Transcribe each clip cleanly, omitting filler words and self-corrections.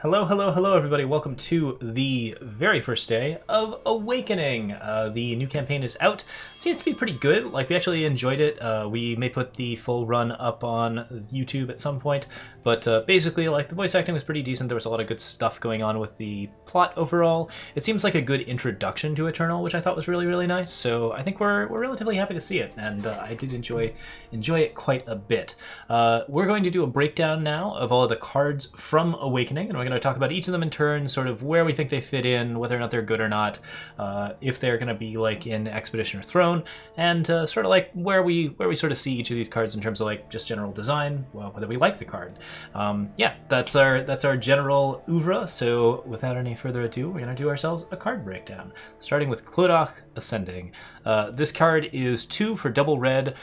Hello, hello, hello, everybody. Welcome to the very first day of Awakening. The new campaign is out. Seems to be pretty good. Like, we actually enjoyed it. We may put the full run up on YouTube at some point. But basically, like, the voice acting was pretty decent. There was a lot of good stuff going on with the plot overall. It seems like a good introduction to Eternal, which I thought was really, really nice. So I think we're relatively happy to see it. And I did enjoy it quite a bit. We're going to do a breakdown now of all of the cards from Awakening. And we're going to talk about each of them in turn, sort of where we think they fit in, whether or not they're good or not, if they're going to be like in Expedition or Throne, and sort of like where we sort of see each of these cards in terms of like just general design, well, whether we like the card. Yeah, that's our general oeuvre. So without any further ado, we're going to do ourselves a card breakdown, starting with Clodagh Ascending. This card is 2 for double red.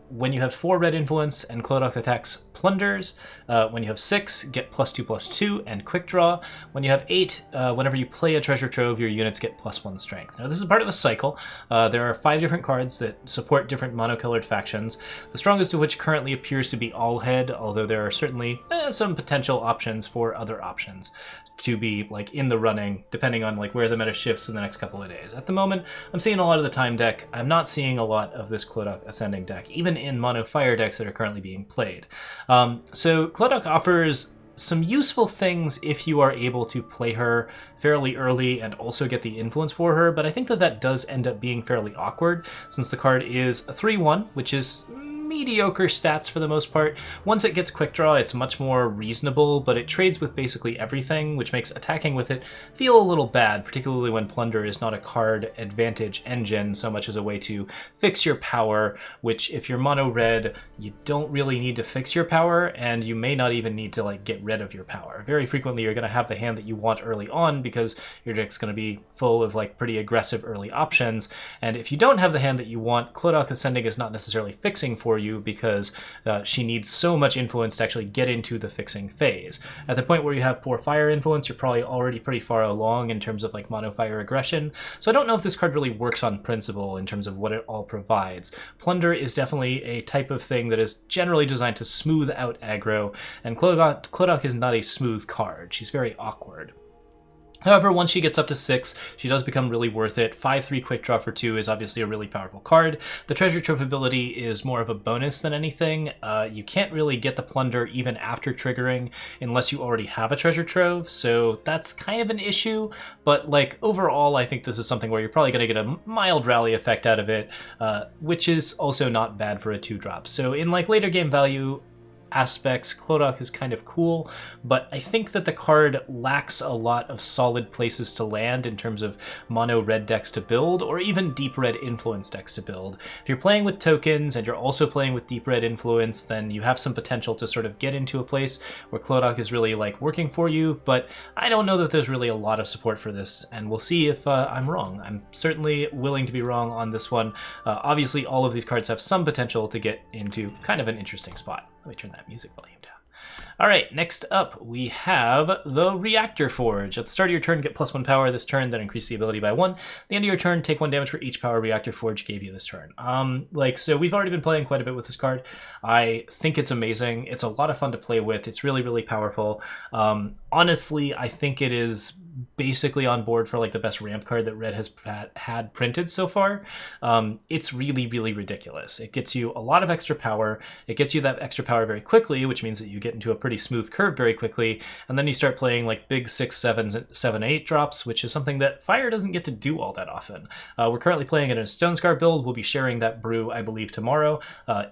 When you have 4 red influence and Clodagh attacks plunders, when you have 6, get +2/+2 and quick draw. When you have 8, whenever you play a treasure trove, your units get +1 strength. Now, this is part of a cycle. There are 5 different cards that support different monocolored factions, the strongest of which currently appears to be Alhed, although there are certainly some potential options for other options to be like in the running, depending on like where the meta shifts in the next couple of days. At the moment, I'm seeing a lot of the time deck. I'm not seeing a lot of this Clodagh Ascending deck, even in mono fire decks that are currently being played. So Clodagh offers some useful things if you are able to play her fairly early and also get the influence for her, but I think that does end up being fairly awkward since the card is a 3/1, which is mediocre stats for the most part. Once it gets quick draw, it's much more reasonable, but it trades with basically everything, which makes attacking with it feel a little bad, particularly when Plunder is not a card advantage engine so much as a way to fix your power, which if you're mono red, you don't really need to fix your power, and you may not even need to like get rid of your power. Very frequently you're going to have the hand that you want early on because your deck's going to be full of like pretty aggressive early options, and if you don't have the hand that you want, Clodagh Ascending is not necessarily fixing for you because she needs so much influence to actually get into the fixing phase. At the point where you have 4 fire influence, you're probably already pretty far along in terms of like mono fire aggression. So I don't know if this card really works on principle in terms of what it all provides. Plunder is definitely a type of thing that is generally designed to smooth out aggro, and Clodagh is not a smooth card. She's very awkward. However, once she gets up to 6, she does become really worth it. 5/3 quick draw for 2 is obviously a really powerful card. The treasure trove ability is more of a bonus than anything. You can't really get the plunder even after triggering unless you already have a treasure trove, so that's kind of an issue. But like overall, I think this is something where you're probably going to get a mild rally effect out of it, which is also not bad for a 2-drop. So in like later game value aspects, Clodagh is kind of cool, but I think that the card lacks a lot of solid places to land in terms of mono red decks to build, or even deep red influence decks to build. If you're playing with tokens and you're also playing with deep red influence, then you have some potential to sort of get into a place where Clodagh is really like working for you, but I don't know that there's really a lot of support for this, and we'll see if I'm wrong. I'm certainly willing to be wrong on this one. Obviously, all of these cards have some potential to get into kind of an interesting spot. Let me turn that music volume down. All right, next up we have the Reactor Forge. At the start of your turn, get +1 power this turn, then increase the ability by 1. At the end of your turn, take 1 damage for each power Reactor Forge gave you this turn. So we've already been playing quite a bit with this card. I think it's amazing. It's a lot of fun to play with. It's really, really powerful. Honestly, I think it is basically on board for like the best ramp card that Red has had printed so far. It's really, really ridiculous. It gets you a lot of extra power. It gets you that extra power very quickly, which means that you get into a pretty smooth curve very quickly, and then you start playing like big 6, 7, 8 drops, which is something that Fire doesn't get to do all that often. We're currently playing it in a Stonescar build. We'll be sharing that brew, I believe, tomorrow.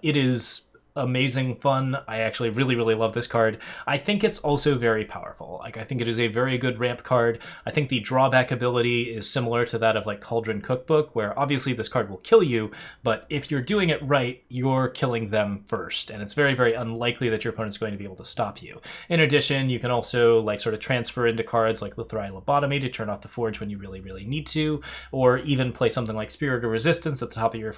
It is amazing fun. I actually really, really love this card. I think it's also very powerful. Like, I think it is a very good ramp card. I think the drawback ability is similar to that of like Cauldron Cookbook, where obviously this card will kill you, but if you're doing it right, you're killing them first, and it's very, very unlikely that your opponent's going to be able to stop you. In addition, you can also like sort of transfer into cards like Lithrai Lobotomy to turn off the Forge when you really, really need to, or even play something like Spirit of Resistance at the top of your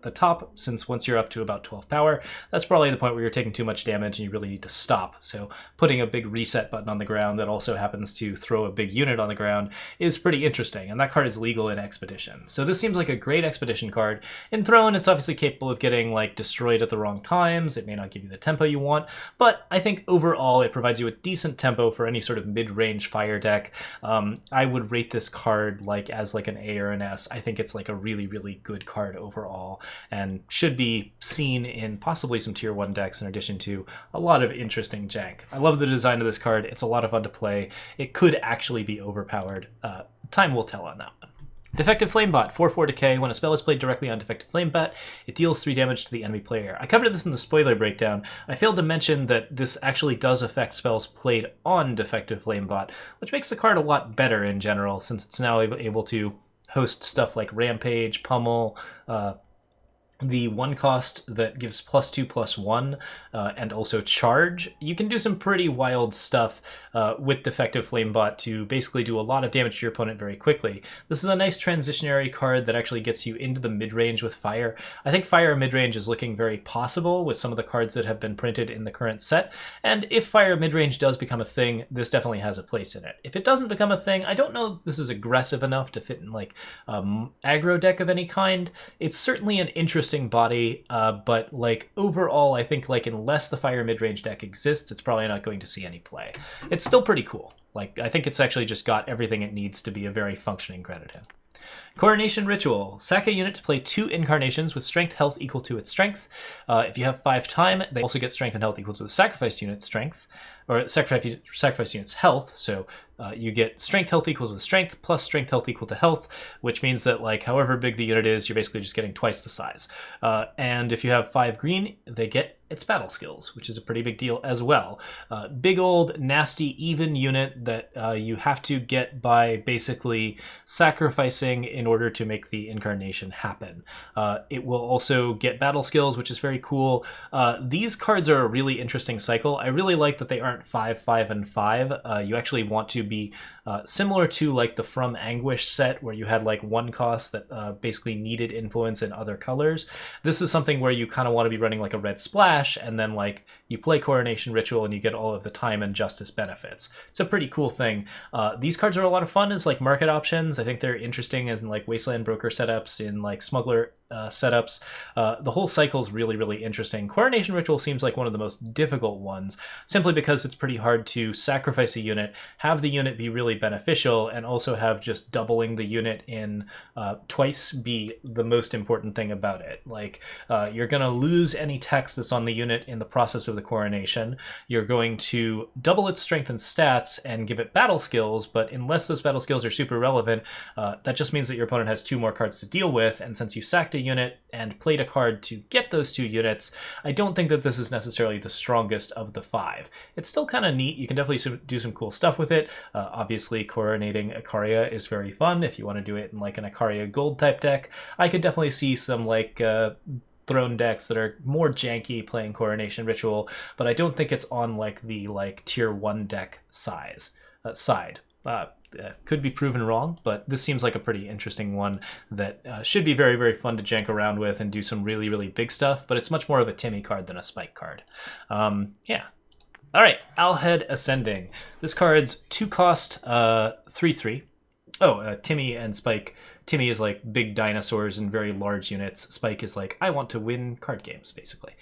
the top, since once you're up to about 12 power, that's probably the point where you're taking too much damage and you really need to stop. So putting a big reset button on the ground that also happens to throw a big unit on the ground is pretty interesting, and that card is legal in Expedition. So this seems like a great Expedition card. In Throne, it's obviously capable of getting like destroyed at the wrong times. It may not give you the tempo you want, but I think overall it provides you a decent tempo for any sort of mid-range fire deck. I would rate this card like as like an A or an S. I think it's like a really, really good card overall and should be seen in possibly some tier 1 decks in addition to a lot of interesting jank. I love the design of this card. It's a lot of fun to play. It could actually be overpowered. Time will tell on that one. Defective Flamebot, 4/4 decay. When a spell is played directly on Defective Flamebot, it deals 3 damage to the enemy player. I covered this in the spoiler breakdown. I failed to mention that this actually does affect spells played on Defective Flamebot, which makes the card a lot better in general, since it's now able to host stuff like Rampage, Pummel, the 1 cost that gives +2/+1, and also Charge. You can do some pretty wild stuff with Defective Flamebot to basically do a lot of damage to your opponent very quickly. This is a nice transitionary card that actually gets you into the mid-range with Fire. I think Fire mid-range is looking very possible with some of the cards that have been printed in the current set, and if Fire mid-range does become a thing, this definitely has a place in it. If it doesn't become a thing, I don't know if this is aggressive enough to fit in like aggro deck of any kind. It's certainly an interesting body, but like overall I think like unless the Fire mid-range deck exists, it's probably not going to see any play. It's still pretty cool. Like I think it's actually just got everything it needs to be a very functioning credit. Coronation Ritual. Sack a unit to play 2 incarnations with strength health equal to its strength. If you have 5 time, they also get strength and health equal to the sacrificed unit's strength, or sacrificed unit's health. So you get strength health equal to strength plus strength health equal to health, which means that like however big the unit is, you're basically just getting twice the size. And if you have 5 green, they get its battle skills, which is a pretty big deal as well. Big old nasty even unit that you have to get by basically sacrificing in order to make the incarnation happen. It will also get battle skills, which is very cool. These cards are a really interesting cycle. I really like that they aren't 5, 5, and 5. You actually want to be similar to like the From Anguish set where you had like 1 cost that basically needed influence in other colors. This is something where you kind of want to be running like a red splash, and then like you play Coronation Ritual and you get all of the time and justice benefits. It's a pretty cool thing. These cards are a lot of fun as like market options. I think they're interesting as in like Wasteland Broker setups, in like Smuggler setups. The whole cycle is really, really interesting. Coronation Ritual seems like one of the most difficult ones, simply because it's pretty hard to sacrifice a unit, have the unit be really beneficial, and also have just doubling the unit in twice be the most important thing about it. Like, you're going to lose any text that's on the unit in the process of the coronation. You're going to double its strength and stats and give it battle skills, but unless those battle skills are super relevant, that just means that your opponent has 2 more cards to deal with, and since you sacked a unit and played a card to get those 2 units, I don't think that this is necessarily the strongest of the 5. It's still kind of neat. You can definitely do some cool stuff with it. Obviously, coronating Ikaria is very fun if you want to do it in like an Ikaria gold type deck. I could definitely see some like Throne decks that are more janky playing Coronation Ritual, but I don't think it's on like the tier 1 deck side. Could be proven wrong, but this seems like a pretty interesting one that should be very, very fun to jank around with and do some really, really big stuff, but it's much more of a Timmy card than a Spike card. Yeah. All right, Alhed Ascending. This card's 2 cost, 3/3. Oh, Timmy and Spike. Timmy is like big dinosaurs and very large units. Spike is like, I want to win card games, basically.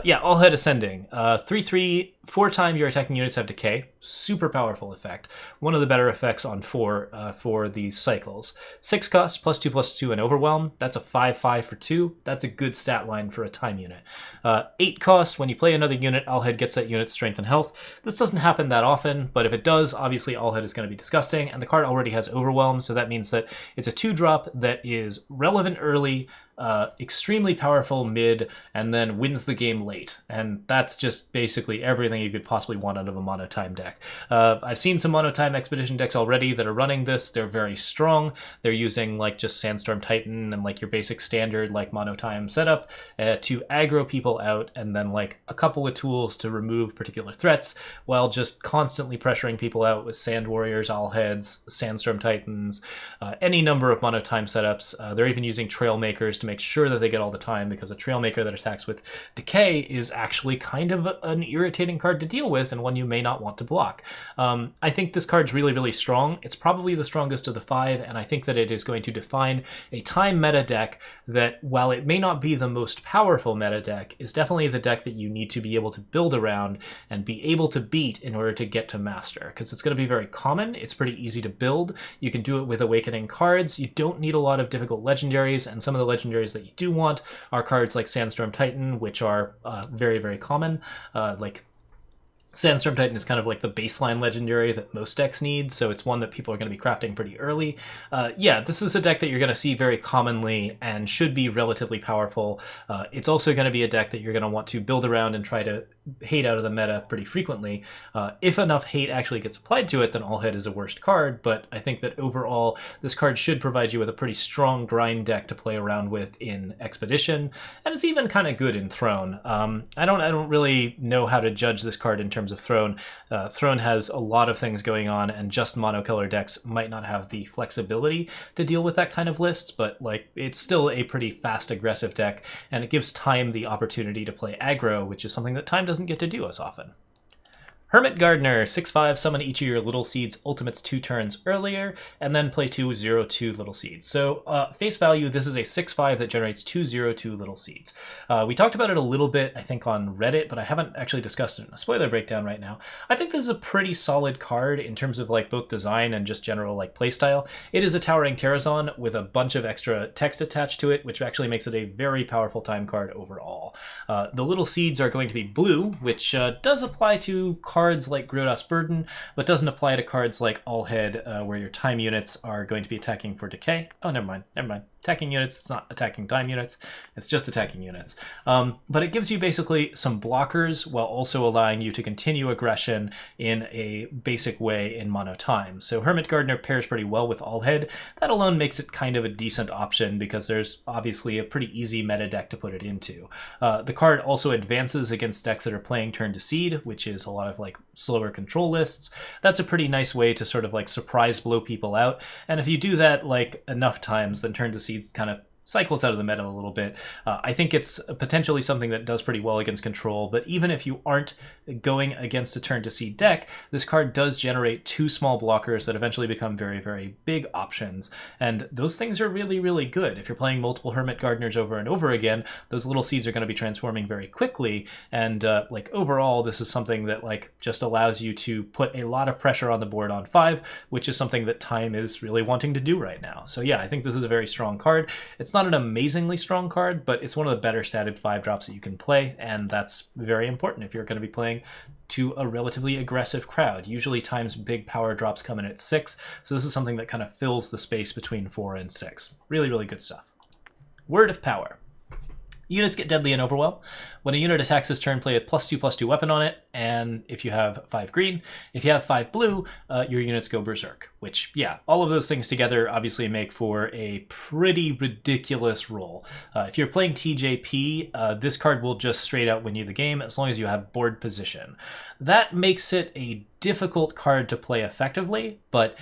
Yeah, Alhed Ascending. 3/3, 4 time your attacking units have decay. Super powerful effect. One of the better effects on 4 for these cycles. 6 cost, +2/+2 and Overwhelm. That's a 5/5 for 2. That's a good stat line for a time unit. 8 cost, when you play another unit, Alhed gets that unit's strength and health. This doesn't happen that often, but if it does, obviously Alhed is going to be disgusting, and the card already has Overwhelm, so that means that it's a 2-drop that is relevant early, extremely powerful mid, and then wins the game late. And that's just basically everything you could possibly want out of a monotime deck. I've seen some monotime expedition decks already that are running this. They're very strong. They're using like just Sandstorm Titan and like your basic standard like monotime setup to aggro people out, and then like a couple of tools to remove particular threats while just constantly pressuring people out with Sand Warriors, Alheds, Sandstorm Titans, any number of monotime setups. They're even using Trailmakers to to make sure that they get all the time, because a Trailmaker that attacks with Decay is actually kind of an irritating card to deal with and one you may not want to block. I think this card's really, really strong. It's probably the strongest of the 5, and I think that it is going to define a time meta deck that, while it may not be the most powerful meta deck, is definitely the deck that you need to be able to build around and be able to beat in order to get to Master, because it's going to be very common. It's pretty easy to build. You can do it with Awakening cards. You don't need a lot of difficult legendaries, and some of the legendaries that you do want are cards like Sandstorm Titan, which are very, very common. Like Sandstorm Titan is kind of like the baseline legendary that most decks need, so it's one that people are going to be crafting pretty early. Yeah, this is a deck that you're going to see very commonly and should be relatively powerful. It's also going to be a deck that you're going to want to build around and try to hate out of the meta pretty frequently. If enough hate actually gets applied to it, then Alhed is a worst card, but I think that overall this card should provide you with a pretty strong grind deck to play around with in Expedition, and it's even kind of good in Throne. I don't really know how to judge this card in terms of Throne. Throne has a lot of things going on, and just monocolor decks might not have the flexibility to deal with that kind of list, but like it's still a pretty fast aggressive deck, and it gives Time the opportunity to play aggro, which is something that Time doesn't get to do as often. Hermit Gardener, 6/5, summon each of your Little Seeds ultimates 2 turns earlier, and then play 2 0/2 Little Seeds. So, face value, this is a 6/5 that generates 2 0/2 Little Seeds. We talked about it a little bit, I think, on Reddit, but I haven't actually discussed it in a spoiler breakdown right now. I think this is a pretty solid card in terms of like both design and just general like playstyle. It is a Towering Terrazon with a bunch of extra text attached to it, which actually makes it a very powerful time card overall. The Little Seeds are going to be blue, which does apply to cards like Grodas Burden, but doesn't apply to cards like Alhed, where your time units are going to be attacking for decay. Oh, never mind. Attacking units, it's not attacking time units, it's just attacking units. But it gives you basically some blockers while also allowing you to continue aggression in a basic way in mono time. So Hermit Gardener pairs pretty well with Alhed. That alone makes it kind of a decent option because there's obviously a pretty easy meta deck to put it into. The card also advances against decks that are playing Turn to Seed, which is a lot of like slower control lists. That's a pretty nice way to sort of like surprise blow people out. And if you do that like enough times, then Turn to Seed kind of cycles out of the meta a little bit. I think it's potentially something that does pretty well against control, but even if you aren't going against a Turn to Seed deck, this card does generate 2 small blockers that eventually become very, very big options, and those things are really, really good. If you're playing multiple Hermit Gardeners over and over again, those Little Seeds are going to be transforming very quickly, and like overall, this is something that like just allows you to put a lot of pressure on the board on 5, which is something that Time is really wanting to do right now. So yeah, I think this is a very strong card. It's not an amazingly strong card, but it's one of the better statted 5-drops that you can play, and that's very important if you're going to be playing to a relatively aggressive crowd. Usually Time's big power drops come in at 6, so this is something that kind of fills the space between 4 and 6. Really, really good stuff. Word of Power. Units get Deadly and Overwhelm. When a unit attacks this turn, play a +2/+2 weapon on it, and if you have 5 green, if you have 5 blue, your units go Berserk, which, yeah, all of those things together obviously make for a pretty ridiculous roll. If you're playing TJP, this card will just straight out win you the game as long as you have board position. That makes it a difficult card to play effectively, but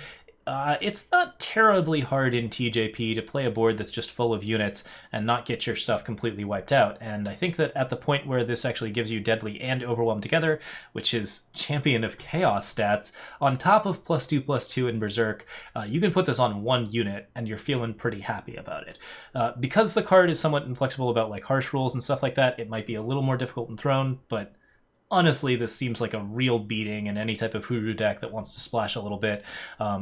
it's not terribly hard in TJP to play a board that's just full of units and not get your stuff completely wiped out. And I think that at the point where this actually gives you Deadly and Overwhelm together, which is Champion of Chaos stats, on top of +2/+2 in Berserk, you can put this on 1 unit and you're feeling pretty happy about it. Because the card is somewhat inflexible about like harsh rules and stuff like that, it might be a little more difficult in Throne, but honestly, this seems like a real beating in any type of Hooroo deck that wants to splash a little bit.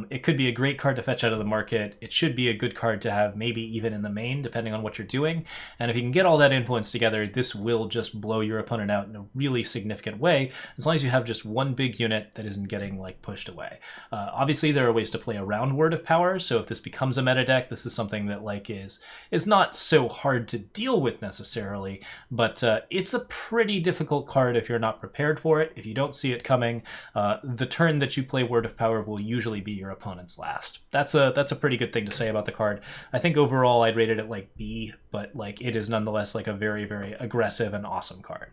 It could be a great card to fetch out of the market. It should be a good card to have maybe even in the main, depending on what you're doing. And if you can get all that influence together, this will just blow your opponent out in a really significant way, as long as you have just 1 big unit that isn't getting like pushed away. Obviously, there are ways to play around Word of Power, so if this becomes a meta deck, this is something that like is not so hard to deal with necessarily, but it's a pretty difficult card if you're not prepared for it. If you don't see it coming, the turn that you play Word of Power will usually be your opponent's last. That's a pretty good thing to say about the card. I think overall I'd rated it like B, but like it is nonetheless like a very, very aggressive and awesome card.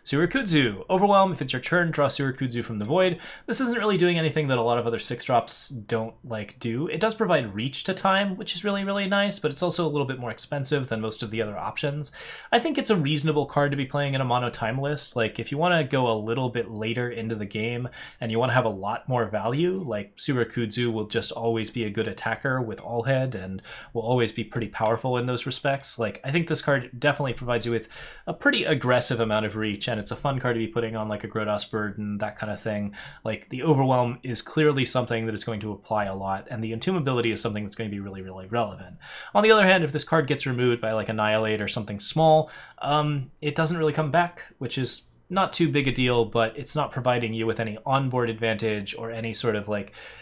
Sewer Kudzu. Overwhelm, if it's your turn, draw Sewer Kudzu from the void. This isn't really doing anything that a lot of other 6-drops don't do. It does provide reach to time, which is really, really nice, but it's also a little bit more expensive than most of the other options. I think it's a reasonable card to be playing in a mono time list. Like, if you want to go a little bit later into the game and you want to have a lot more value, like Sewer Kudzu will just always be a good attacker with Alhed and will always be pretty powerful in those respects. Like, I think this card definitely provides you with a pretty aggressive amount of reach, and it's a fun card to be putting on like a Grodos Burden, that kind of thing. Like, the Overwhelm is clearly something that is going to apply a lot, and the Entomb ability is something that's going to be really, really relevant. On the other hand, if this card gets removed by like Annihilate or something small, it doesn't really come back, which is not too big a deal, but it's not providing you with any onboard advantage or any sort of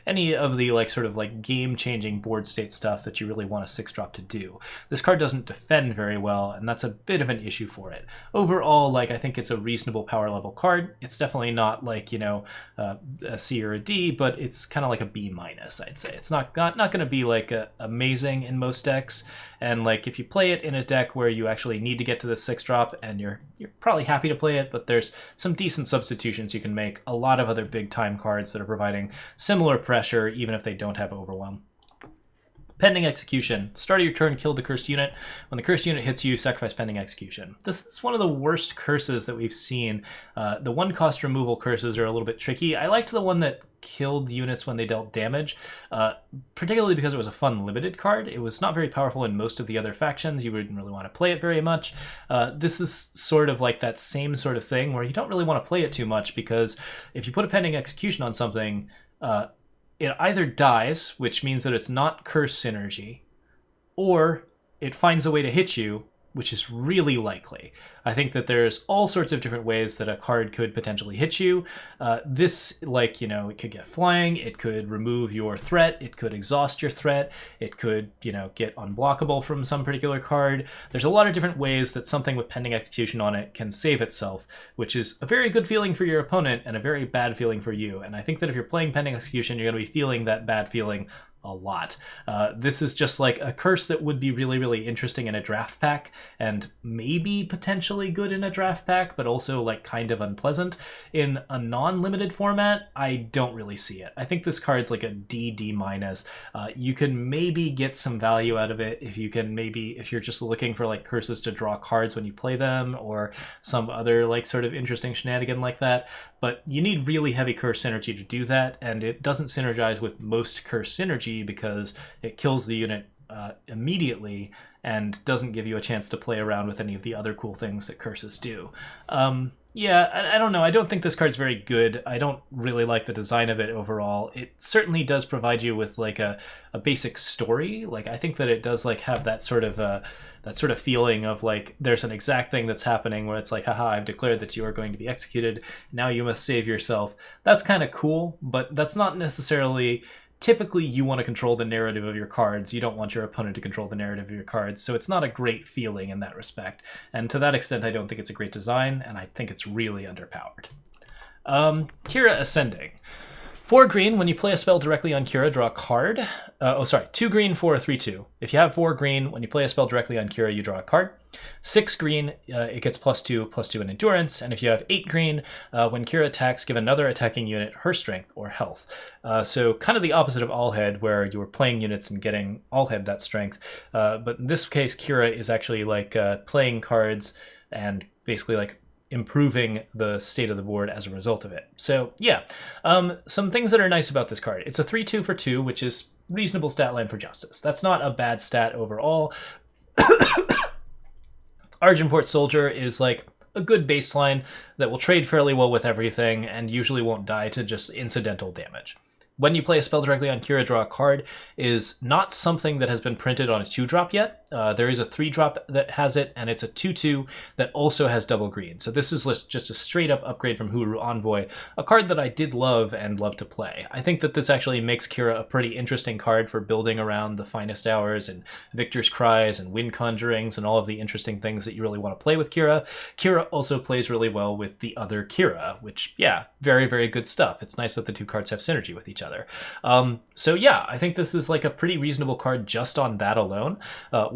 any of the game-changing board state stuff that you really want a 6-drop to do. This card doesn't defend very well, and that's a bit of an issue for it. Overall, I think it's a reasonable power level card. It's definitely not a C or a D, but it's kind of like a B-, I'd say. It's not going to be amazing in most decks, and if you play it in a deck where you actually need to get to the 6-drop, and you're probably happy to play it, but there's some decent substitutions you can make. A lot of other big time cards that are providing similar pressure, even if they don't have Overwhelm. Pending Execution. Start of your turn, kill the cursed unit. When the cursed unit hits you, sacrifice Pending Execution. This is one of the worst curses that we've seen. The 1-cost removal curses are a little bit tricky. I liked the one that killed units when they dealt damage, particularly because it was a fun limited card. It was not very powerful in most of the other factions. You wouldn't really want to play it very much. This is sort of like that same sort of thing where you don't really want to play it too much, because if you put a Pending Execution on something, it either dies, which means that it's not curse synergy, or it finds a way to hit you, which is really likely. I think that there's all sorts of different ways that a card could potentially hit you. This, it could get flying, it could remove your threat, it could exhaust your threat, it could, get unblockable from some particular card. There's a lot of different ways that something with Pending Execution on it can save itself, which is a very good feeling for your opponent and a very bad feeling for you. And I think that if you're playing Pending Execution, you're going to be feeling that bad feeling a lot. This is just a curse that would be really, really interesting in a draft pack, and maybe potentially good in a draft pack, but also kind of unpleasant. In a non-limited format, I don't really see it. I think this card's a D, D-. You can maybe get some value out of it if you're just looking for curses to draw cards when you play them, or some other sort of interesting shenanigan like that. But you need really heavy curse synergy to do that, and it doesn't synergize with most curse synergy because it kills the unit immediately and doesn't give you a chance to play around with any of the other cool things that curses do. I don't know. I don't think this card's very good. I don't really like the design of it overall. It certainly does provide you with a basic story. I think that it does have that sort of feeling of there's an exact thing that's happening where it's haha, I've declared that you are going to be executed. Now you must save yourself. That's kind of cool, but that's not necessarily. Typically, you want to control the narrative of your cards. You don't want your opponent to control the narrative of your cards, so it's not a great feeling in that respect. And to that extent, I don't think it's a great design, and I think it's really underpowered. Kira Ascending. 4 green, when you play a spell directly on Kira, draw a card. 2 green for a 3/2. If you have 4 green, when you play a spell directly on Kira, you draw a card. 6 green, it gets +2/+2 in endurance. And if you have 8 green, when Kira attacks, give another attacking unit her strength or health. So kind of the opposite of Alhed, where you were playing units and getting Alhed that strength. But in this case, Kira is actually playing cards and basically improving the state of the board as a result of it. So yeah, some things that are nice about this card. It's a 3/2 for 2, which is reasonable stat line for Justice. That's not a bad stat overall. Argenport Soldier is a good baseline that will trade fairly well with everything and usually won't die to just incidental damage. When you play a spell directly on Kira, draw a card is not something that has been printed on a 2-drop yet. There is a 3-drop that has it, and it's a 2/2 that also has double green. So this is just a straight-up upgrade from Huru Envoy, a card that I did love and love to play. I think that this actually makes Kira a pretty interesting card for building around the Finest Hours and Victor's Cries and Wind Conjurings and all of the interesting things that you really want to play with Kira. Kira also plays really well with the other Kira, which, yeah, very, very good stuff. It's nice that the 2 cards have synergy with each other. So yeah, I think this is a pretty reasonable card just on that alone.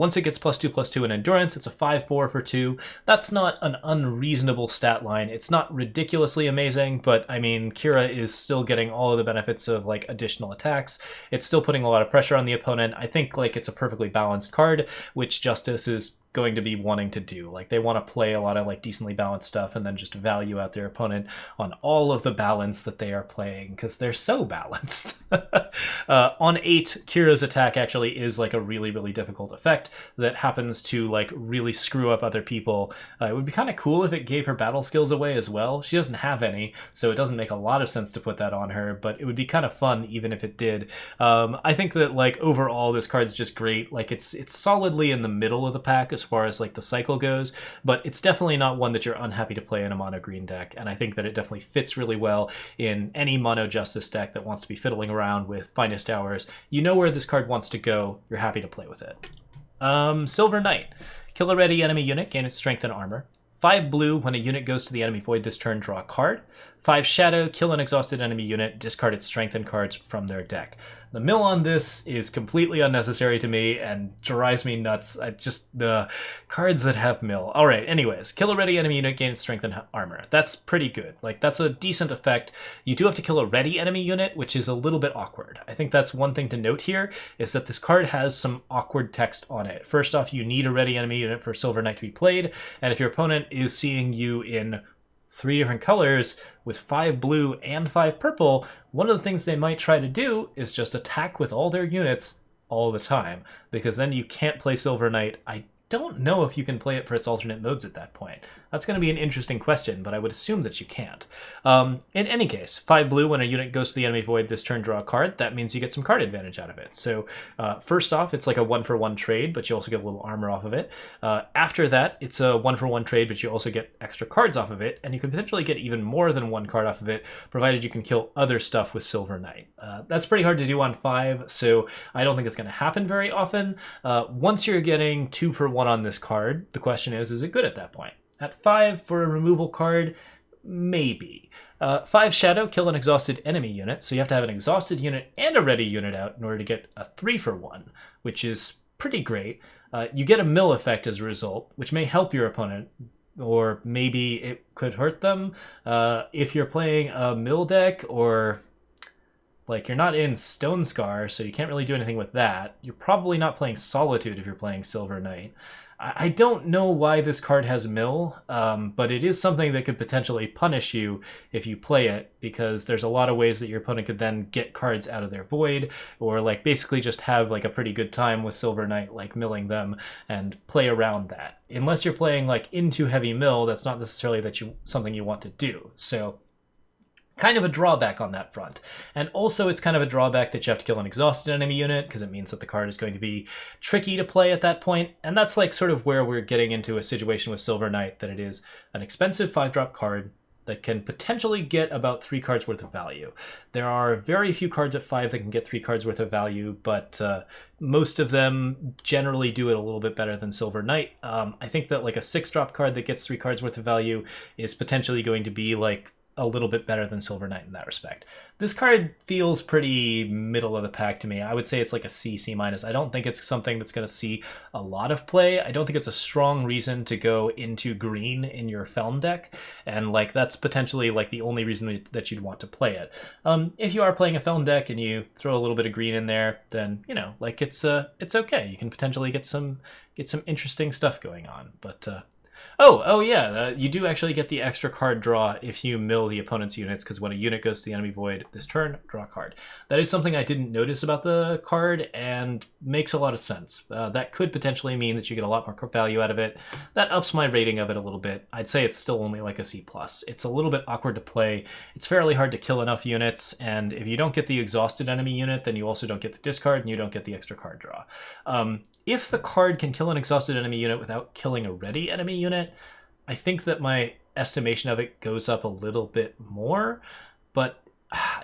Once it gets +2/+2 in endurance, it's a 5/4 for 2. That's not an unreasonable stat line. It's not ridiculously amazing, but I mean, Kira is still getting all of the benefits of like additional attacks. It's still putting a lot of pressure on the opponent. I think like it's a perfectly balanced card, which Justice is going to be wanting to do. Like they want to play a lot of like decently balanced stuff and then just value out their opponent on all of the balance that they are playing because they're so balanced. On 8, Kira's attack actually is like a really, really difficult effect that happens to like really screw up other people. It would be kind of cool if it gave her battle skills away as well. She doesn't have any, so it doesn't make a lot of sense to put that on her, but it would be kind of fun even if it did. I think that like overall this card's just great. Like it's solidly in the middle of the pack as far as like the cycle goes, but it's definitely not one that you're unhappy to play in a mono green deck, and I think that it definitely fits really well in any mono Justice deck that wants to be fiddling around with Finest Hours. You know where this card wants to go, you're happy to play with it. Silver Knight. Kill a ready enemy unit, gain its strength and armor. 5 blue, when a unit goes to the enemy void this turn, draw a card. 5 shadow, kill an exhausted enemy unit, discard its strength and cards from their deck. The mill on this is completely unnecessary to me and drives me nuts. The cards that have mill. All right, anyways, kill a ready enemy unit, gain its strength and armor. That's pretty good. Like, that's a decent effect. You do have to kill a ready enemy unit, which is a little bit awkward. I think that's one thing to note here, is that this card has some awkward text on it. First off, you need a ready enemy unit for Silver Knight to be played, and if your opponent is seeing you in 3 different colors with 5 blue and 5 purple, one of the things they might try to do is just attack with all their units all the time, because then you can't play Silver Knight. I don't know if you can play it for its alternate modes at that point. That's going to be an interesting question, but I would assume that you can't. In any case, 5 blue, when a unit goes to the enemy void this turn, draw a card. That means you get some card advantage out of it. So first off, it's like a 1-for-1 trade, but you also get a little armor off of it. After that, it's a 1-for-1 trade, but you also get extra cards off of it, and you can potentially get even more than 1 card off of it, provided you can kill other stuff with Silver Knight. That's pretty hard to do on 5, so I don't think it's going to happen very often. Once you're getting 2-for-1 on this card, the question is it good at that point? At 5 for a removal card, maybe. 5 shadow, kill an exhausted enemy unit, so you have to have an exhausted unit and a ready unit out in order to get a 3-for-1, which is pretty great. You get a mill effect as a result, which may help your opponent, or maybe it could hurt them. If you're playing a mill deck, or like you're not in Stone Scar, so you can't really do anything with that. You're probably not playing Solitude if you're playing Silver Knight. I don't know why this card has mill, but it is something that could potentially punish you if you play it, because there's a lot of ways that your opponent could then get cards out of their void, or like basically just have like a pretty good time with Silver Knight, like milling them, and play around that. Unless you're playing like into heavy mill, that's not necessarily something you want to do. So kind of a drawback on that front. And also it's kind of a drawback that you have to kill an exhausted enemy unit, because it means that the card is going to be tricky to play at that point. And that's like sort of where we're getting into a situation with Silver Knight, that it is an expensive 5-drop card that can potentially get about 3 cards worth of value. There are very few cards at 5 that can get 3 cards worth of value, but most of them generally do it a little bit better than Silver Knight. I think that like a 6-drop card that gets 3 cards worth of value is potentially going to be like a little bit better than Silver Knight in that respect. This card feels pretty middle of the pack to me. I would say it's like a C, C-. I don't think it's something that's going to see a lot of play. I don't think it's a strong reason to go into green in your Felm deck, and like that's potentially like the only reason that you'd want to play it. If you are playing a Felm deck and you throw a little bit of green in there, then you know, like it's okay. You can potentially get some interesting stuff going on, but Oh yeah, you do actually get the extra card draw if you mill the opponent's units, because when a unit goes to the enemy void this turn, draw a card. That is something I didn't notice about the card, and makes a lot of sense. That could potentially mean that you get a lot more value out of it. That ups my rating of it a little bit. I'd say it's still only like a C+. It's a little bit awkward to play. It's fairly hard to kill enough units, and if you don't get the exhausted enemy unit, then you also don't get the discard, and you don't get the extra card draw. If the card can kill an exhausted enemy unit without killing a ready enemy unit, I think that my estimation of it goes up a little bit more, but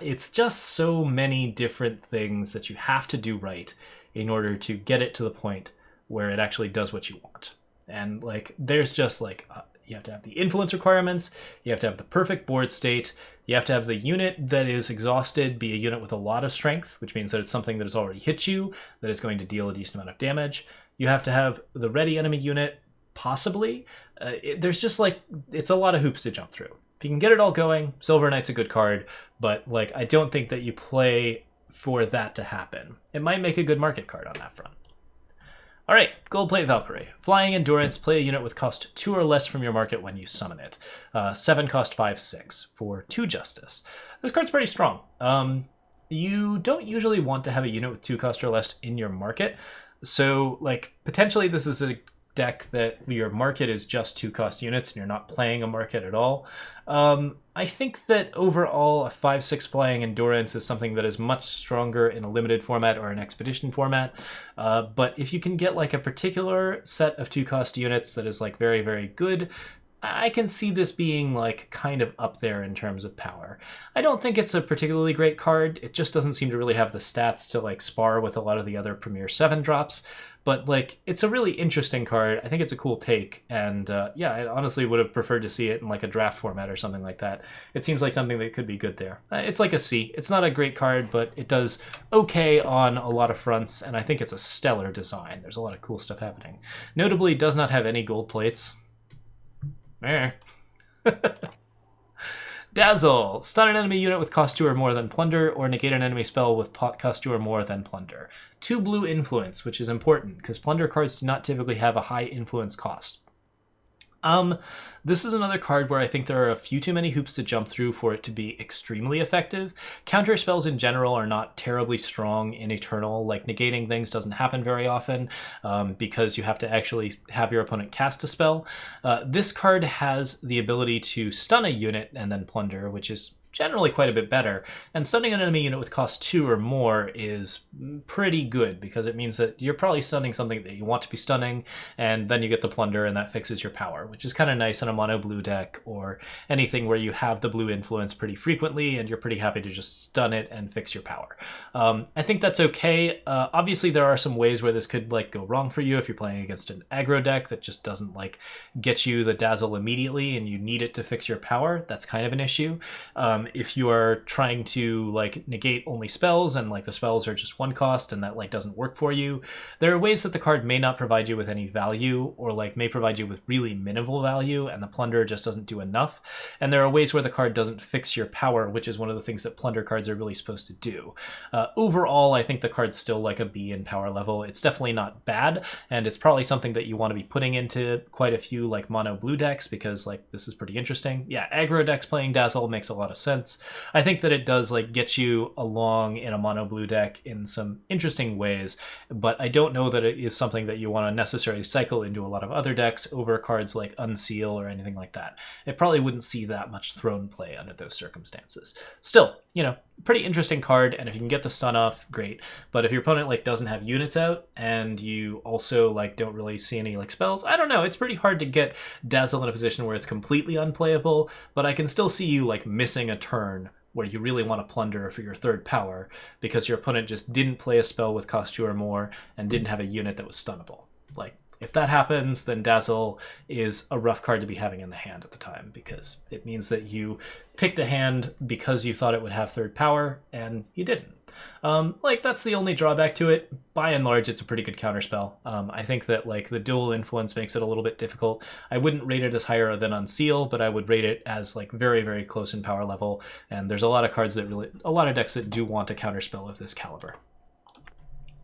it's just so many different things that you have to do right in order to get it to the point where it actually does what you want. And like, there's just like, you have to have the influence requirements, you have to have the perfect board state, you have to have the unit that is exhausted be a unit with a lot of strength, which means that it's something that has already hit you, that is going to deal a decent amount of damage. You have to have the ready enemy unit, possibly. There's just like, it's a lot of hoops to jump through. If you can get it all going, Silver Knight's a good card, but like I don't think that you play for that to happen. It might make a good market card on that front. All right, Goldplate Valkyrie. Flying Endurance, play a unit with cost 2 or less from your market when you summon it. 7 cost 5/6 for 2 Justice. This card's pretty strong. You don't usually want to have a unit with 2 cost or less in your market, so like potentially this is a deck that your market is just 2 cost units and you're not playing a market at all. I think that overall a 5/6 flying endurance is something that is much stronger in a limited format or an expedition format. But if you can get like a particular set of 2 cost units that is like very, very good, I can see this being like kind of up there in terms of power. I don't think it's a particularly great card. It just doesn't seem to really have the stats to like spar with a lot of the other Premier 7 drops. But like, it's a really interesting card. I think it's a cool take, and yeah, I honestly would have preferred to see it in like a draft format or something like that. It seems like something that could be good there. It's like a C. It's not a great card, but it does okay on a lot of fronts, and I think it's a stellar design. There's a lot of cool stuff happening. Notably, does not have any gold plates. Dazzle. Stun an enemy unit with cost 2 or more than Plunder, or negate an enemy spell with cost 2 or more than Plunder. 2 blue influence, which is important, because Plunder cards do not typically have a high influence cost. This is another card where I think there are a few too many hoops to jump through for it to be extremely effective. Counter spells in general are not terribly strong in Eternal. Like, negating things doesn't happen very often because you have to actually have your opponent cast a spell. This card has the ability to stun a unit and then Plunder, which is generally quite a bit better, and stunning an enemy unit with cost 2 or more is pretty good because it means that you're probably stunning something that you want to be stunning, and then you get the Plunder and that fixes your power, which is kind of nice in a mono blue deck or anything where you have the blue influence pretty frequently and you're pretty happy to just stun it and fix your power. I think that's okay. Obviously there are some ways where this could like go wrong for you if you're playing against an aggro deck that just doesn't like get you the Dazzle immediately and you need it to fix your power. That's kind of an issue. If you are trying to like negate only spells and like the spells are just 1 cost and that like doesn't work for you, there are ways that the card may not provide you with any value or like may provide you with really minimal value and the Plunder just doesn't do enough. And there are ways where the card doesn't fix your power, which is one of the things that Plunder cards are really supposed to do. Overall, I think the card's still like a B in power level. It's definitely not bad, and it's probably something that you want to be putting into quite a few like mono blue decks because like this is pretty interesting. Yeah, aggro decks playing Dazzle makes a lot of sense. I think that it does like get you along in a mono blue deck in some interesting ways, but I don't know that it is something that you want to necessarily cycle into a lot of other decks over cards like Unseal or anything like that. It probably wouldn't see that much throne play under those circumstances. Still, you know, pretty interesting card, and if you can get the stun off, great. But if your opponent like doesn't have units out and you also like don't really see any like spells, I don't know, it's pretty hard to get Dazzle in a position where it's completely unplayable, but I can still see you like missing a turn where you really want to Plunder for your 3rd power because your opponent just didn't play a spell with cost 2 or more and didn't have a unit that was stunnable. Like, if that happens, then Dazzle is a rough card to be having in the hand at the time because it means that you picked a hand because you thought it would have 3rd power and you didn't. Like, that's the only drawback to it. By and large, it's a pretty good counterspell. I think that like the dual influence makes it a little bit difficult. I wouldn't rate it as higher than Unseal, but I would rate it as like very, very close in power level. And there's a lot of cards that really, a lot of decks that do want a counterspell of this caliber.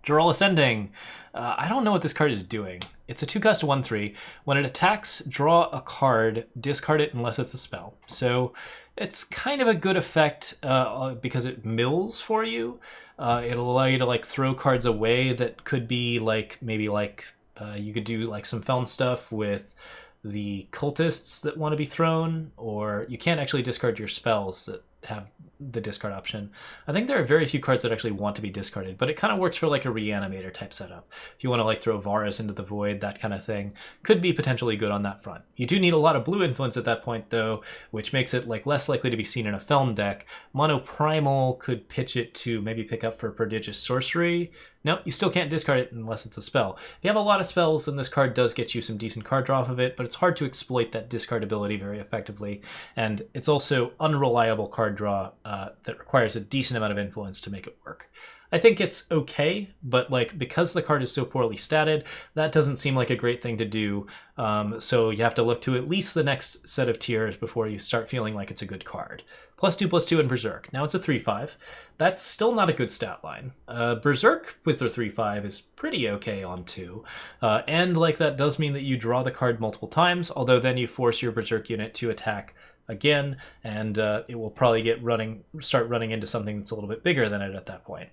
Jarrall Ascending. I don't know what this card is doing. It's a 2-cost 1/3. When it attacks, draw a card, discard it unless it's a spell. So it's kind of a good effect because it mills for you. It'll allow you to like throw cards away that could be like maybe like you could do like some Feln stuff with the cultists that want to be thrown, or you can't actually discard your spells that have the discard option. I think there are very few cards that actually want to be discarded, but it kind of works for like a Reanimator type setup. If you want to like throw Varus into the void, that kind of thing could be potentially good on that front. You do need a lot of blue influence at that point though, which makes it like less likely to be seen in a Feln deck. Mono Primal could pitch it to maybe pick up for Prodigious Sorcery. No, you still can't discard it unless it's a spell. If you have a lot of spells, then this card does get you some decent card draw off of it, but it's hard to exploit that discard ability very effectively, and it's also unreliable card card draw that requires a decent amount of influence to make it work. I think it's okay, but like because the card is so poorly statted, that doesn't seem like a great thing to do. So you have to look to at least the next set of tiers before you start feeling like it's a good card. +2/+2 in Berserk. Now it's a 3/5. That's still not a good stat line. Berserk with the 3/5 is pretty okay on 2. And like that does mean that you draw the card multiple times, although then you force your Berserk unit to attack again, and it will probably start running into something that's a little bit bigger than it at that point.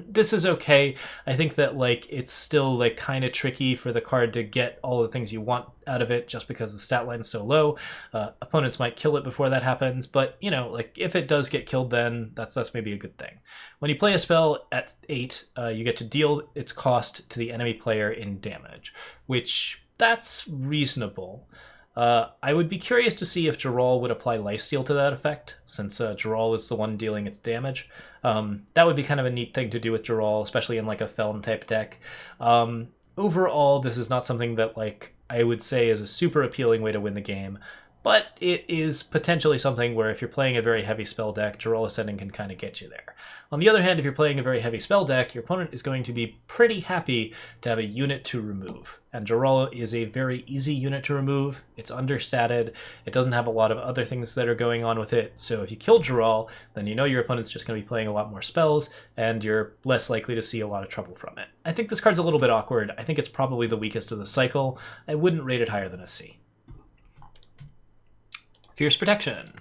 This is okay. I think that like it's still like kind of tricky for the card to get all the things you want out of it just because the stat line's so low. Opponents might kill it before that happens, but you know, like if it does get killed, then that's maybe a good thing. When you play a spell at 8, you get to deal its cost to the enemy player in damage, which that's reasonable. I would be curious to see if Jarrall would apply Lifesteal to that effect, since Jarrall is the one dealing its damage. That would be kind of a neat thing to do with Jarrall, especially in like a Feln type deck. Overall, this is not something that like I would say is a super appealing way to win the game, but it is potentially something where if you're playing a very heavy spell deck, Jarrall Ascending can kind of get you there. On the other hand, if you're playing a very heavy spell deck, your opponent is going to be pretty happy to have a unit to remove. And Jarrall is a very easy unit to remove. It's understated. It doesn't have a lot of other things that are going on with it. So if you kill Jarrall, then you know your opponent's just going to be playing a lot more spells, and you're less likely to see a lot of trouble from it. I think this card's a little bit awkward. I think it's probably the weakest of the cycle. I wouldn't rate it higher than a C. Fierce Protection.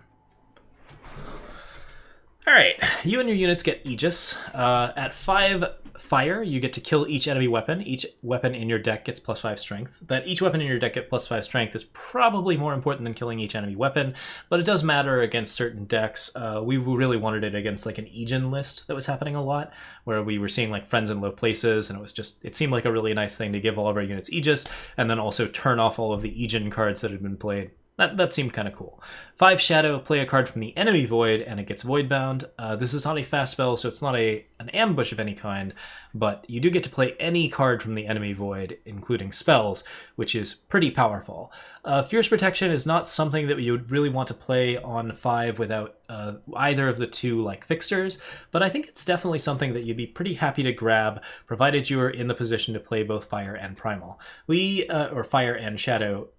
Alright, you and your units get Aegis. At 5 fire, you get to kill each enemy weapon. Each weapon in your deck gets +5 strength. That each weapon in your deck get +5 strength is probably more important than killing each enemy weapon, but it does matter against certain decks. We really wanted it against like an Aegon list that was happening a lot, where we were seeing like friends in low places, and it seemed like a really nice thing to give all of our units Aegis, and then also turn off all of the Aegon cards that had been played. That seemed kind of cool. 5 Shadow, play a card from the enemy void, and it gets void bound. This is not a fast spell, so it's not an ambush of any kind, but you do get to play any card from the enemy void, including spells, which is pretty powerful. Fierce Protection is not something that you would really want to play on 5 without either of the two like fixers, but I think it's definitely something that you'd be pretty happy to grab, provided you are in the position to play both Fire and Primal. Or Fire and Shadow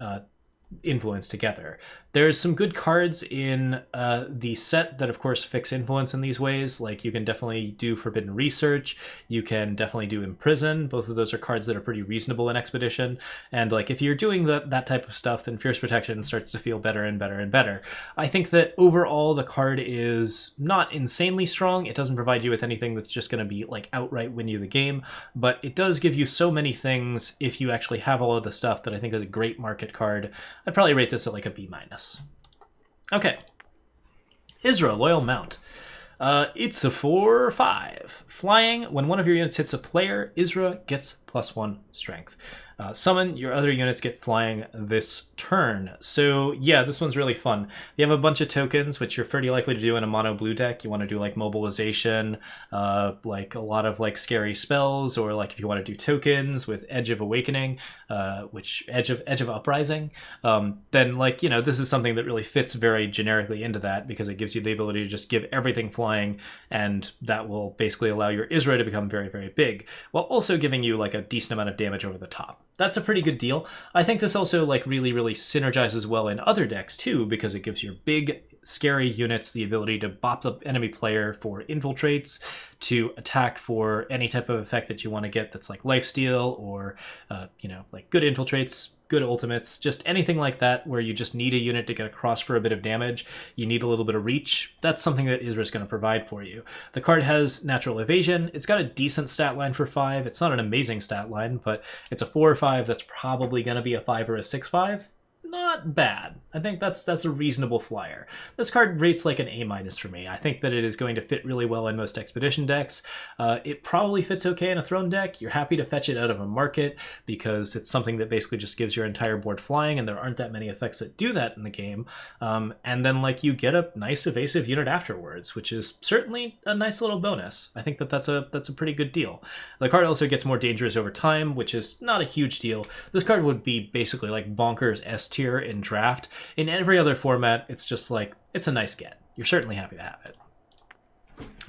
influence together. There's some good cards in the set that of course fix influence in these ways. Like you can definitely do Forbidden Research, you can definitely do Imprison. Both of those are cards that are pretty reasonable in Expedition, and like if you're doing that type of stuff, then Fierce Protection starts to feel better and better and better. I think that overall the card is not insanely strong. It doesn't provide you with anything that's just going to be like outright win you the game, but it does give you so many things if you actually have all of the stuff that I think is a great market card. I'd probably rate this at like a B-. Okay. Isra, Loyal Mount. It's a 4/5. Flying, when one of your units hits a player, Isra gets +1 strength. Summon, your other units get flying this turn. So yeah, this one's really fun. You have a bunch of tokens, which you're pretty likely to do in a mono blue deck. You want to do like Mobilization, like a lot of like scary spells, or like if you want to do tokens with Edge of Awakening, which Edge of Uprising, then like, you know, this is something that really fits very generically into that, because it gives you the ability to just give everything flying, and that will basically allow your Isra to become very, very big, while also giving you like a decent amount of damage over the top. That's a pretty good deal. I think this also like really synergizes well in other decks too, because it gives your big scary units the ability to bop the enemy player for infiltrates, to attack for any type of effect that you want to get that's like lifesteal, or you know, like good infiltrates, good ultimates, just anything like that where you just need a unit to get across for a bit of damage. You need a little bit of reach. That's something that Isra is going to provide for you. The card has natural evasion. It's got a decent stat line for 5. It's not an amazing stat line, but it's a 4 or 5 that's probably going to be a 5 or a 6/5. Not bad. I think that's a reasonable flyer. This card rates like an A- for me. I think that it is going to fit really well in most Expedition decks. It probably fits okay in a Throne deck. You're happy to fetch it out of a market because it's something that basically just gives your entire board flying, and there aren't that many effects that do that in the game. And then like you get a nice evasive unit afterwards, which is certainly a nice little bonus. I think that that's a pretty good deal. The card also gets more dangerous over time, which is not a huge deal. This card would be basically like bonkers S tier in Draft. In every other format, it's just like, it's a nice get. you're certainly happy to have it.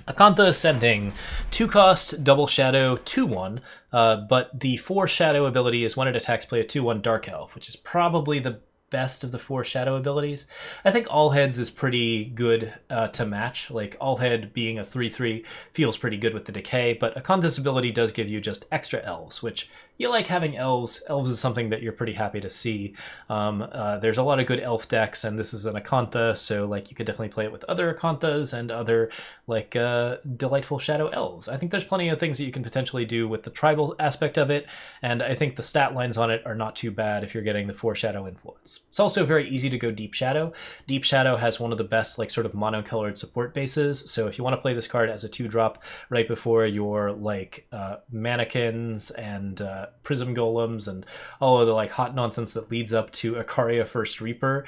Acantha Ascending, 2-cost, double shadow, 2/1, but the 4 shadow ability is when it attacks, play a 2/1 Dark Elf, which is probably the best of the 4 shadow abilities. I think Alhed's is pretty good to match. Like, Alhed being a 3/3 feels pretty good with the decay, but Acantha's ability does give you just extra elves, which you like having elves. Elves is something that you're pretty happy to see. There's a lot of good elf decks, and this is an Acantha, so like you could definitely play it with other Acanthas and other like delightful shadow elves. I think there's plenty of things that you can potentially do with the tribal aspect of it, and I think the stat lines on it are not too bad if you're getting the 4 shadow influence. It's also very easy to go Deep Shadow. Deep Shadow has one of the best like sort of monocolored support bases, so if you want to play this card as a 2-drop right before your like mannequins and prism golems and all of the like hot nonsense that leads up to Ikaria First Reaper,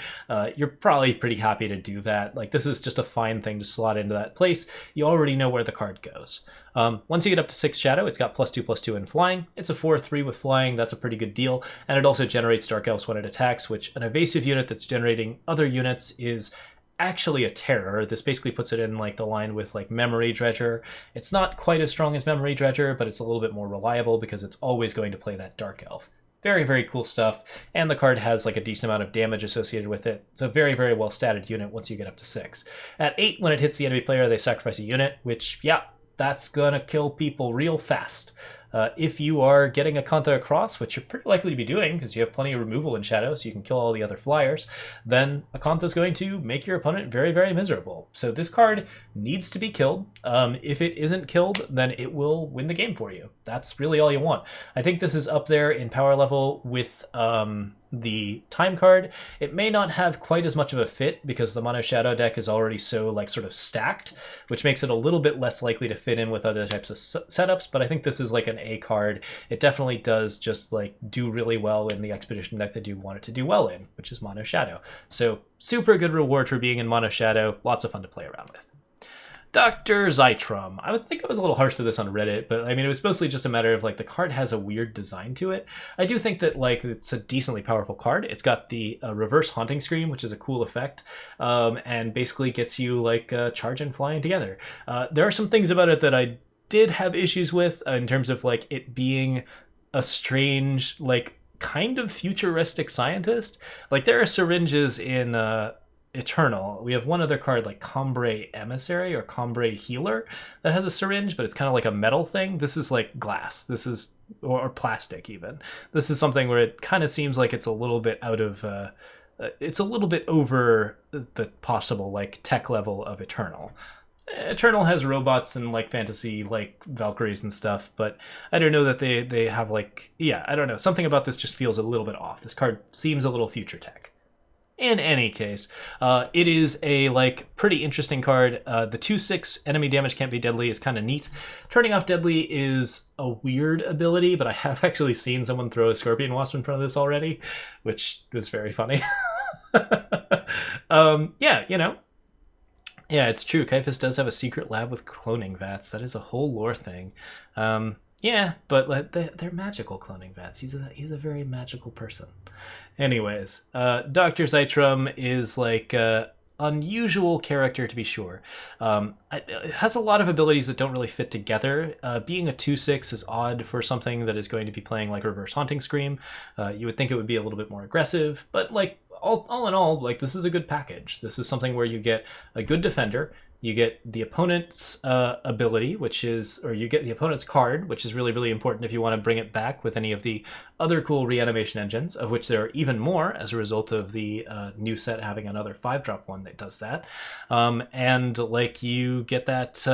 you're probably pretty happy to do that. Like, this is just a fine thing to slot into that place. You already know where the card goes. Once you get up to 6 shadow, it's got +2/+2 in flying. It's a 4/3 with flying. That's a pretty good deal. And it also generates Dark Elves when it attacks, which an evasive unit that's generating other units is actually a terror. This basically puts it in like the line with like Memory Dredger. It's not quite as strong as Memory Dredger, but it's a little bit more reliable because it's always going to play that Dark Elf. Very, very cool stuff, and the card has like a decent amount of damage associated with it. It's a very, very well statted unit once you get up to 6. At 8, when it hits the enemy player, they sacrifice a unit, which, yeah, that's gonna kill people real fast. If you are getting Acantha across, which you're pretty likely to be doing because you have plenty of removal in shadow, so you can kill all the other flyers, then Acantha is going to make your opponent very, very miserable. So this card needs to be killed. If it isn't killed, then it will win the game for you. That's really all you want. I think this is up there in power level with the time card. It may not have quite as much of a fit because the mono shadow deck is already so like sort of stacked, which makes it a little bit less likely to fit in with other types of setups, but I think this is like an A card. It definitely does just like do really well in the expedition deck that you want it to do well in, which is mono shadow. So super good reward for being in mono shadow. Lots of fun to play around with. Dr. Zytrom. I think I was a little harsh to this on Reddit, but I mean, it was mostly just a matter of like the card has a weird design to it. I do think that like it's a decently powerful card. It's got the reverse haunting scream, which is a cool effect, and basically gets you like charge and flying together. There are some things about it that I did have issues with in terms of like it being a strange, like kind of futuristic scientist. Like there are syringes in Eternal. We have one other card like Combre Emissary or Combre Healer that has a syringe, but it's kind of like a metal thing. This is like glass. This is or plastic even. This is something where it kind of seems like it's a little bit out of it's a little bit over the possible like tech level of Eternal. Eternal has robots and like fantasy like Valkyries and stuff, but I don't know that they have like, yeah, I don't know. Something about this just feels a little bit off. This card seems a little future tech. In any case, it is a like pretty interesting card. The 2/6 enemy damage can't be deadly is kind of neat. Turning off deadly is a weird ability, but I have actually seen someone throw a Scorpion Wasp in front of this already, which was very funny. Yeah, you know. Yeah, it's true. Caiaphas does have a secret lab with cloning vats. That is a whole lore thing. Yeah, but they're magical cloning vats. He's a very magical person. Anyways, Dr. Zytrom is like unusual character to be sure. It has a lot of abilities that don't really fit together. Being a 2/6 is odd for something that is going to be playing like Reverse Haunting Scream. You would think it would be a little bit more aggressive, but like all in all, like this is a good package. This is something where you get a good defender. You get the opponent's ability, which is, or you get the opponent's card, which is really, really important if you want to bring it back with any of the other cool reanimation engines, of which there are even more as a result of the new set having another 5-drop one that does that. And like you get that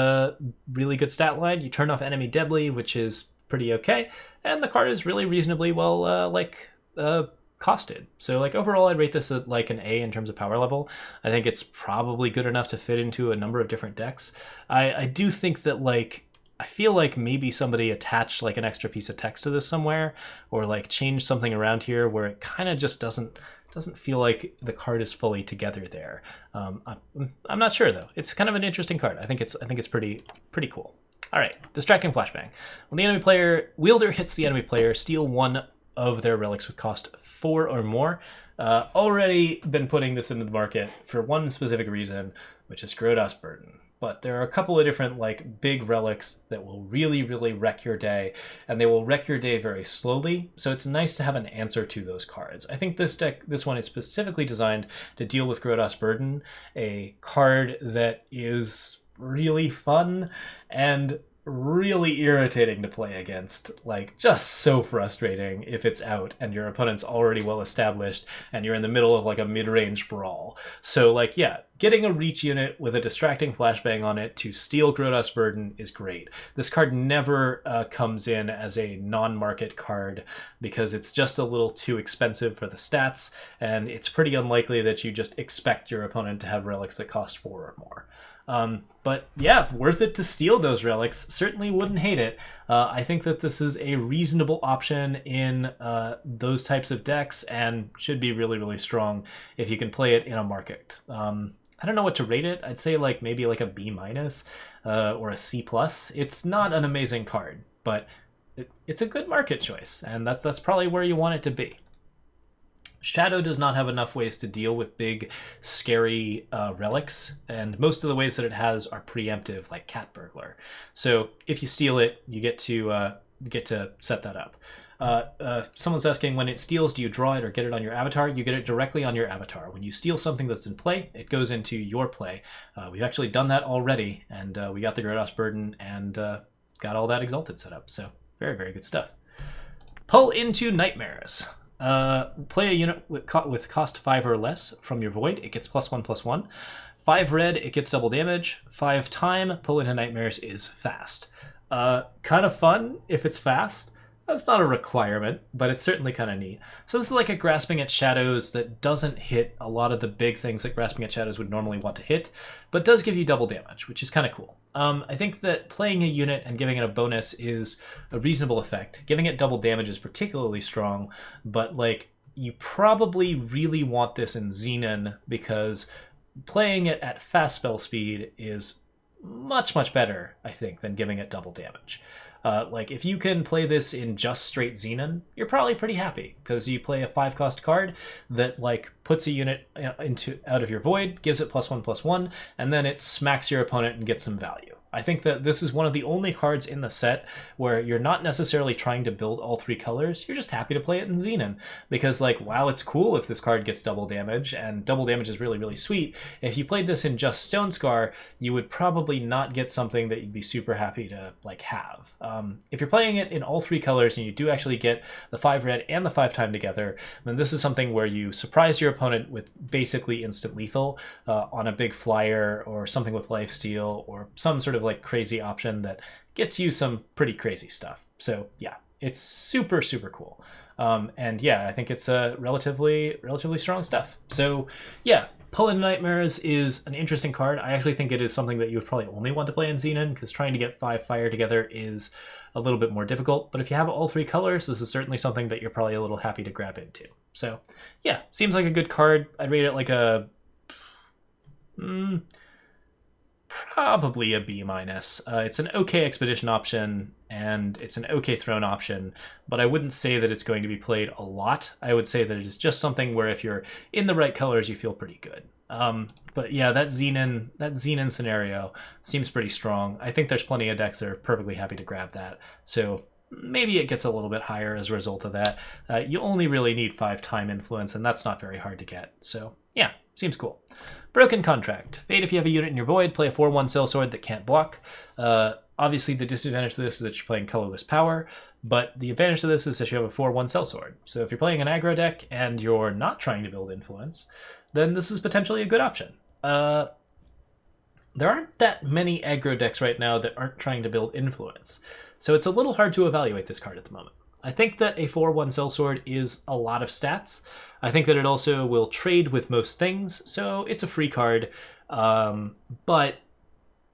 really good stat line. You turn off enemy deadly, which is pretty okay. And the card is really reasonably well costed. So like overall I'd rate this at like an A in terms of power level. I think it's probably good enough to fit into a number of different decks. I do think that like I feel like maybe somebody attached like an extra piece of text to this somewhere, or like changed something around here where it kind of just doesn't feel like the card is fully together there. I'm not sure though. It's kind of an interesting card. I think it's pretty cool. All right, Distracting Flashbang. When the enemy player wielder hits the enemy player, steal one of their relics with cost 4 or more. Already been putting this into the market for one specific reason, which is Groda's Burden. But there are a couple of different like big relics that will really, really wreck your day, and they will wreck your day very slowly. So it's nice to have an answer to those cards. I think this one is specifically designed to deal with Groda's Burden, a card that is really fun and really irritating to play against. Like, just so frustrating if it's out and your opponent's already well established and you're in the middle of like a mid-range brawl. So like, yeah, getting a reach unit with a distracting flashbang on it to steal Groda's Burden is great. This card never comes in as a non-market card because it's just a little too expensive for the stats, and it's pretty unlikely that you just expect your opponent to have relics that cost 4 or more. But yeah, worth it to steal those relics. Certainly wouldn't hate it. I think that this is a reasonable option in those types of decks and should be really, really strong if you can play it in a market. I don't know what to rate it. I'd say like maybe like a B- or a C+. It's not an amazing card, but it's a good market choice, and that's probably where you want it to be. Shadow does not have enough ways to deal with big, scary relics, and most of the ways that it has are preemptive, like Cat Burglar. So if you steal it, you get to set that up. Someone's asking, when it steals, do you draw it or get it on your avatar? You get it directly on your avatar. When you steal something that's in play, it goes into your play. We've actually done that already, and we got the Groda's Burden and got all that Exalted set up. So very, very good stuff. Pull into Nightmares. Play a unit with cost 5 or less from your void. It gets +1/+1. 5 red, it gets double damage. 5 time, pull into Nightmares is fast. Kind of fun if it's fast. That's not a requirement, but it's certainly kind of neat. So this is like a Grasping at Shadows that doesn't hit a lot of the big things that Grasping at Shadows would normally want to hit, but does give you double damage, which is kind of cool. I think that playing a unit and giving it a bonus is a reasonable effect. Giving it double damage is particularly strong, but like you probably really want this in Xenon because playing it at fast spell speed is much, much better, I think, than giving it double damage. Like if you can play this in just straight Xenon, you're probably pretty happy because you play a 5-cost card that like puts a unit out of your void, gives it +1/+1, and then it smacks your opponent and gets some value. I think that this is one of the only cards in the set where you're not necessarily trying to build all 3 colors, you're just happy to play it in Xenon. Because like, wow, it's cool if this card gets double damage, and double damage is really, really sweet. If you played this in just Stone Scar, you would probably not get something that you'd be super happy to like have. If you're playing it in all 3 colors and you do actually get the 5 red and the 5 time together, then this is something where you surprise your opponent with basically instant lethal on a big flyer or something with lifesteal or some sort of like crazy option that gets you some pretty crazy stuff. So yeah, it's super, super cool. And yeah, I think it's relatively strong stuff. So yeah, Pull in Nightmares is an interesting card. I actually think it is something that you would probably only want to play in Xenon because trying to get 5 fire together is a little bit more difficult. But if you have all 3 colors, this is certainly something that you're probably a little happy to grab into. So yeah, seems like a good card. I'd rate it like a probably a B-. It's an okay expedition option and it's an okay throne option, but I wouldn't say that it's going to be played a lot. I would say that it is just something where if you're in the right colors, you feel pretty good. But yeah, that Xenon scenario seems pretty strong. I think there's plenty of decks that are perfectly happy to grab that. So maybe it gets a little bit higher as a result of that. You only really need 5 time influence, and that's not very hard to get. So yeah, seems cool. Broken Contract. Fate, if you have a unit in your void, play a 4/1 sellsword that can't block. Obviously, the disadvantage to this is that you're playing colorless power, but the advantage to this is that you have a 4/1 sellsword. So if you're playing an aggro deck and you're not trying to build influence, then this is potentially a good option. There aren't that many aggro decks right now that aren't trying to build influence, so it's a little hard to evaluate this card at the moment. I think that a 4/1 sellsword is a lot of stats. I think that it also will trade with most things, so it's a free card, but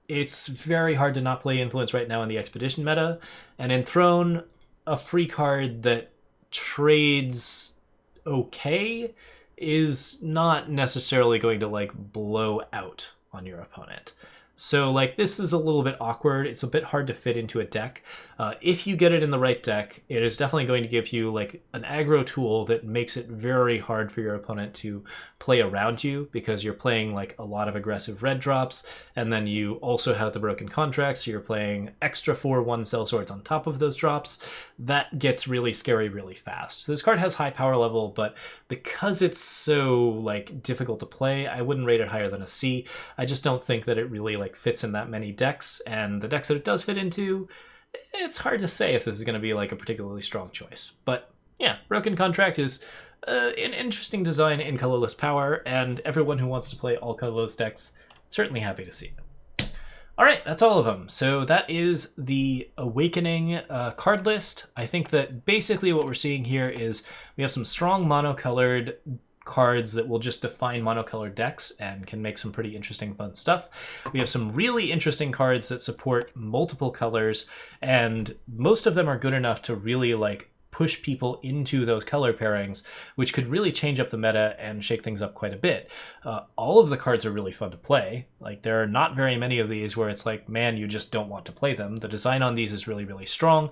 it's very hard to not play influence right now in the expedition meta, and in Throne, a free card that trades okay is not necessarily going to like blow out on your opponent. So like this is a little bit awkward. It's a bit hard to fit into a deck. If you get it in the right deck, it is definitely going to give you like an aggro tool that makes it very hard for your opponent to play around you, because you're playing like a lot of aggressive red drops, and then you also have the broken contracts, so you're playing extra 4/1 sellswords on top of those drops. That gets really scary really fast. So this card has high power level, but because it's so like difficult to play, I wouldn't rate it higher than a C. I just don't think that it really like fits in that many decks, and the decks that it does fit into, it's hard to say if this is going to be like a particularly strong choice. But yeah, Broken Contract is an interesting design in colorless power, and everyone who wants to play all colorless decks, certainly happy to see it. All right, that's all of them. So that is the Awakening card list. I think that basically what we're seeing here is we have some strong monocolored cards that will just define monocolored decks and can make some pretty interesting fun stuff. We have some really interesting cards that support multiple colors, and most of them are good enough to really like push people into those color pairings, which could really change up the meta and shake things up quite a bit. All of the cards are really fun to play. Like there are not very many of these where it's like, man, you just don't want to play them. The design on these is really, really strong.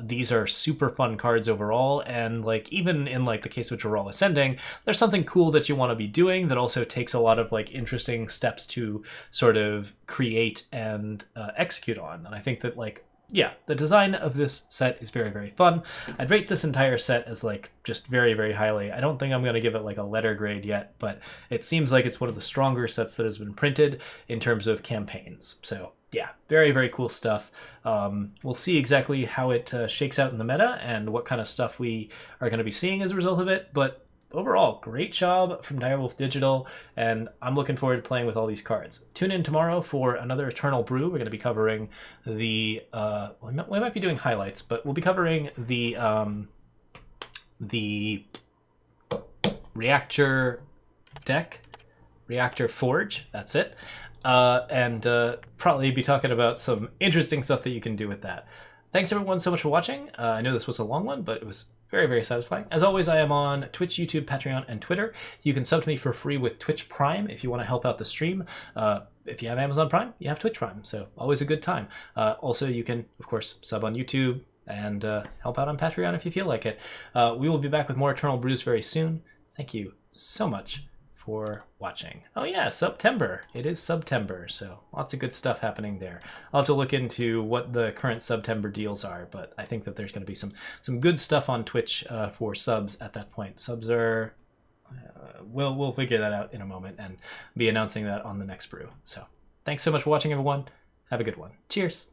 These are super fun cards overall, and like even in like the case of Jarrall Ascending, there's something cool that you want to be doing that also takes a lot of like interesting steps to sort of create and execute on. And I think that like, yeah, the design of this set is very, very fun. I'd rate this entire set as like just very, very highly. I don't think I'm going to give it like a letter grade yet, but it seems like it's one of the stronger sets that has been printed in terms of campaigns. So yeah, very, very cool stuff. We'll see exactly how it shakes out in the meta and what kind of stuff we are going to be seeing as a result of it. But overall, great job from Direwolf Digital, and I'm looking forward to playing with all these cards. Tune in tomorrow for another Eternal Brew. We're going to be covering the we might be doing highlights, but we'll be covering the Reactor deck, Reactor Forge. That's it, and probably be talking about some interesting stuff that you can do with that. Thanks everyone so much for watching. I know this was a long one, but it was very, very satisfying. As always, I am on Twitch, YouTube, Patreon, and Twitter. You can sub to me for free with Twitch Prime if you want to help out the stream. If you have Amazon Prime, you have Twitch Prime, so always a good time. Also, you can, of course, sub on YouTube and help out on Patreon if you feel like it. We will be back with more Eternal Brews very soon. Thank you so much for watching. Oh yeah, September. It is September, so lots of good stuff happening there. I'll have to look into what the current September deals are, but I think that there's going to be some good stuff on Twitch for subs at that point. Subs are we'll figure that out in a moment and be announcing that on the next brew. So thanks so much for watching, everyone. Have a good one. Cheers.